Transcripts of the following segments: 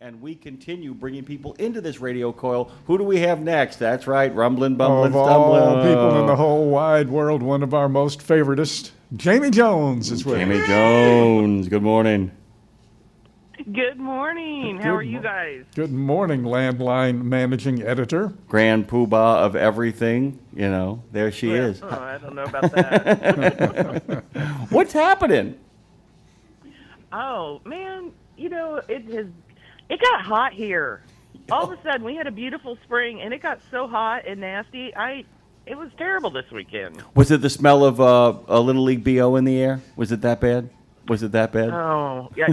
and we continue bringing people into this radio coil. Who do we have next? That's right, rumbling, bumbling, stumbling. Of all people in the whole wide world, one of our most favoritist, Jami Jones is with us. Jami Jones, good morning. Good morning. How are you guys? Good morning, Landline Managing Editor. Grand poobah of everything, there she is. Oh, I don't know about that. What's happening? Oh, man, it got hot here. All of a sudden, we had a beautiful spring, and it got so hot and nasty. It was terrible this weekend. Was it the smell of a Little League BO in the air? Was it that bad? Oh, yeah.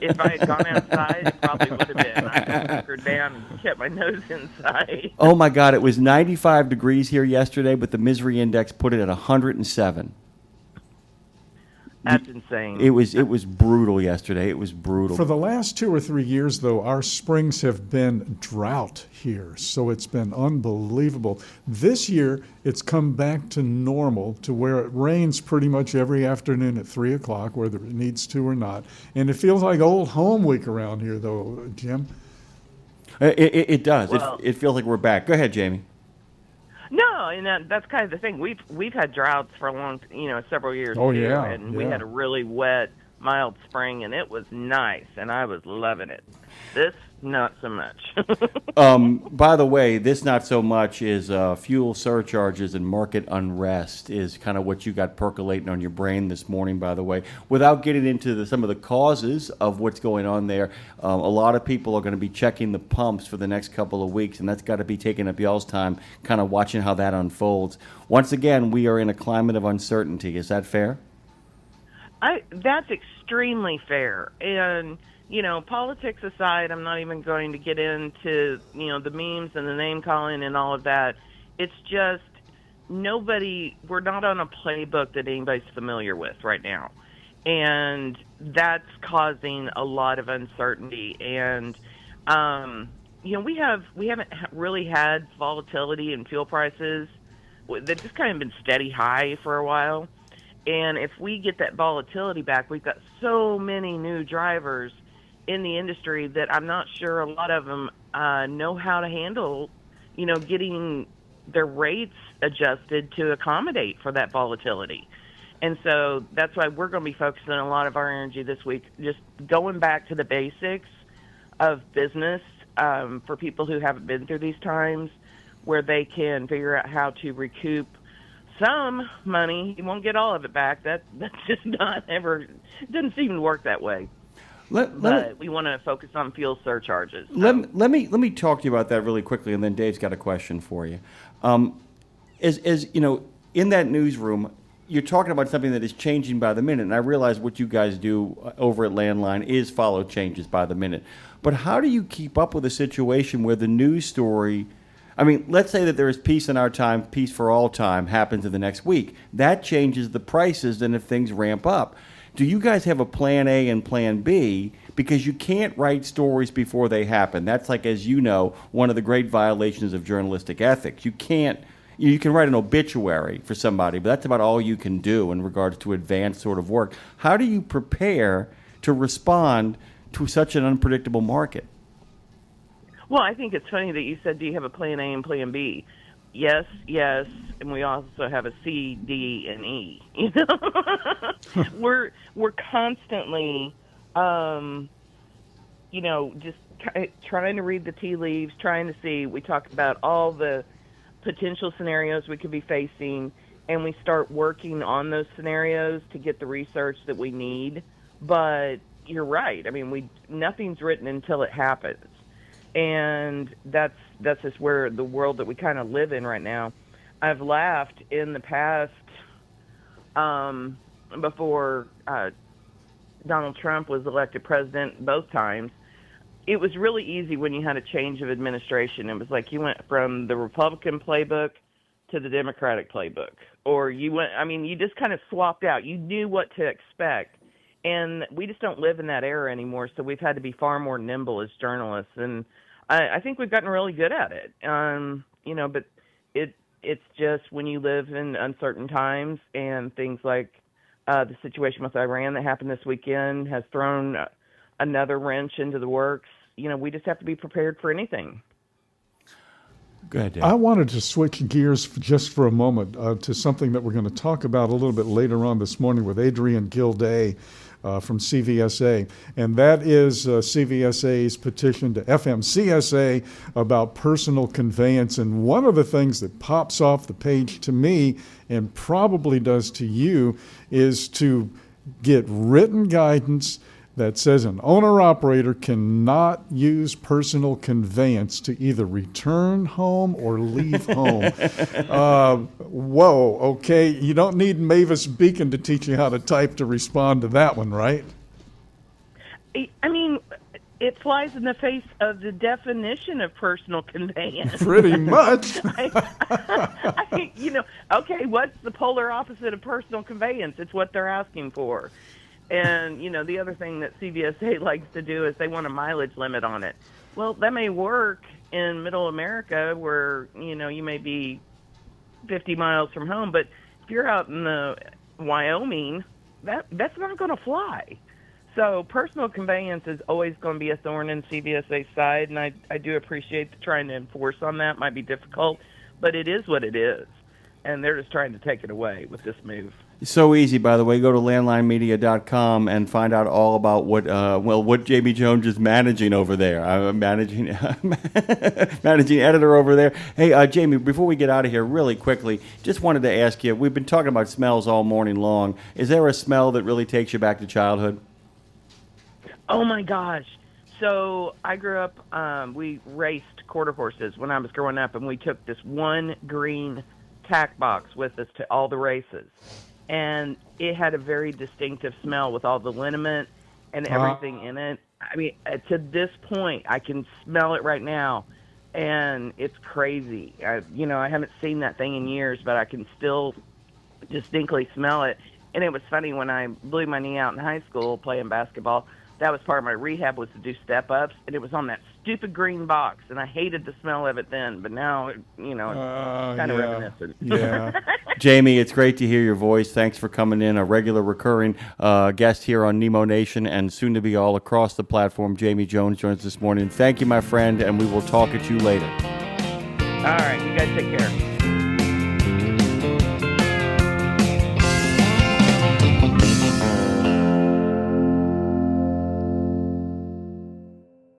If I had gone outside, it probably would have been. I hunkered down and kept my nose inside. Oh, my God. It was 95 degrees here yesterday, but the misery index put it at 107. That's insane. It was brutal yesterday. It was brutal. For the last 2 or 3 years, though, our springs have been drought here, so it's been unbelievable. This year, it's come back to normal, to where it rains pretty much every afternoon at 3 o'clock, whether it needs to or not. And it feels like old home week around here, though, Jim. It does. Well, it feels like we're back. Go ahead, Jamie. No, and that's kind of the thing. We've had droughts for several years. Oh, too, yeah. And we had a really wet, mild spring, and it was nice, and I was loving it. This, not so much. By the way, this not so much is fuel surcharges and market unrest is kind of what you got percolating on your brain this morning, by the way. Without getting into some of the causes of what's going on there, a lot of people are going to be checking the pumps for the next couple of weeks, and that's got to be taking up y'all's time kind of watching how that unfolds. Once again, we are in a climate of uncertainty. Is that fair? That's extremely fair. And politics aside, I'm not even going to get into, the memes and the name calling and all of that. It's just we're not on a playbook that anybody's familiar with right now. And that's causing a lot of uncertainty. And, we haven't really had volatility in fuel prices. They've just kind of been steady high for a while. And if we get that volatility back, we've got so many new drivers in the industry that I'm not sure a lot of them know how to handle, getting their rates adjusted to accommodate for that volatility. And so that's why we're going to be focusing a lot of our energy this week, just going back to the basics of business for people who haven't been through these times, where they can figure out how to recoup some money. You won't get all of it back. That's just not ever, it doesn't seem to work that way. But we want to focus on fuel surcharges. Let me talk to you about that really quickly, and then Dave's got a question for you. As in that newsroom, you're talking about something that is changing by the minute, and I realize what you guys do over at Landline is follow changes by the minute. But how do you keep up with a situation where the news story, let's say that there is peace in our time, peace for all time, happens in the next week. That changes the prices then if things ramp up. Do you guys have a plan A and plan B? Because you can't write stories before they happen. That's like, as you know, one of the great violations of journalistic ethics. You can write an obituary for somebody, but that's about all you can do in regards to advanced sort of work. How do you prepare to respond to such an unpredictable market? Well, I think it's funny that you said, do you have a plan A and plan B? Yes, and we also have a C, D, and E. We're constantly, just trying to read the tea leaves, trying to see. We talk about all the potential scenarios we could be facing, and we start working on those scenarios to get the research that we need. But you're right. Nothing's written until it happens. And that's just where the world that we kind of live in right now. I've laughed in the past, before Donald Trump was elected president both times. It was really easy when you had a change of administration. It was like you went from the Republican playbook to the Democratic playbook. Or you just kind of swapped out. You knew what to expect. And we just don't live in that era anymore, so we've had to be far more nimble as journalists. And I think we've gotten really good at it. But it's just when you live in uncertain times, and things like the situation with Iran that happened this weekend has thrown another wrench into the works. we just have to be prepared for anything. Go ahead, Dave. I wanted to switch gears just for a moment to something that we're going to talk about a little bit later on this morning with Adrian Gilday from CVSA, and that is CVSA's petition to FMCSA about personal conveyance. And one of the things that pops off the page to me, and probably does to you, is to get written guidance that says an owner-operator cannot use personal conveyance to either return home or leave home. Whoa, okay. You don't need Mavis Beacon to teach you how to type to respond to that one, right? I mean, it flies in the face of the definition of personal conveyance. Pretty much. Okay, what's the polar opposite of personal conveyance? It's what they're asking for. And, the other thing that CVSA likes to do is they want a mileage limit on it. Well, that may work in middle America where, you may be 50 miles from home, but if you're out in the Wyoming, that's not going to fly. So personal conveyance is always going to be a thorn in CVSA's side, and I do appreciate trying to enforce on that. It might be difficult, but it is what it is, and they're just trying to take it away with this move. So easy, by the way. Go to landlinemedia.com and find out all about what Jami Jones is managing over there. I'm managing editor over there. Hey, Jami, before we get out of here, really quickly, just wanted to ask you, we've been talking about smells all morning long. Is there a smell that really takes you back to childhood? Oh, my gosh. So I grew up, we raced quarter horses when I was growing up, and we took this one green tack box with us to all the races. And it had a very distinctive smell with all the liniment and everything in it. I mean, to this point, I can smell it right now, and it's crazy. I haven't seen that thing in years, but I can still distinctly smell it. And it was funny, when I blew my knee out in high school playing basketball, that was part of my rehab, was to do step-ups, and it was on that stupid green box, and I hated the smell of it then, but now, it's kind of reminiscent. Yeah. Jami, it's great to hear your voice. Thanks for coming in, a regular recurring guest here on Nemo Nation, and soon to be all across the platform. Jami Jones joins us this morning. Thank you, my friend, and we will talk at you later. All right, you guys take care.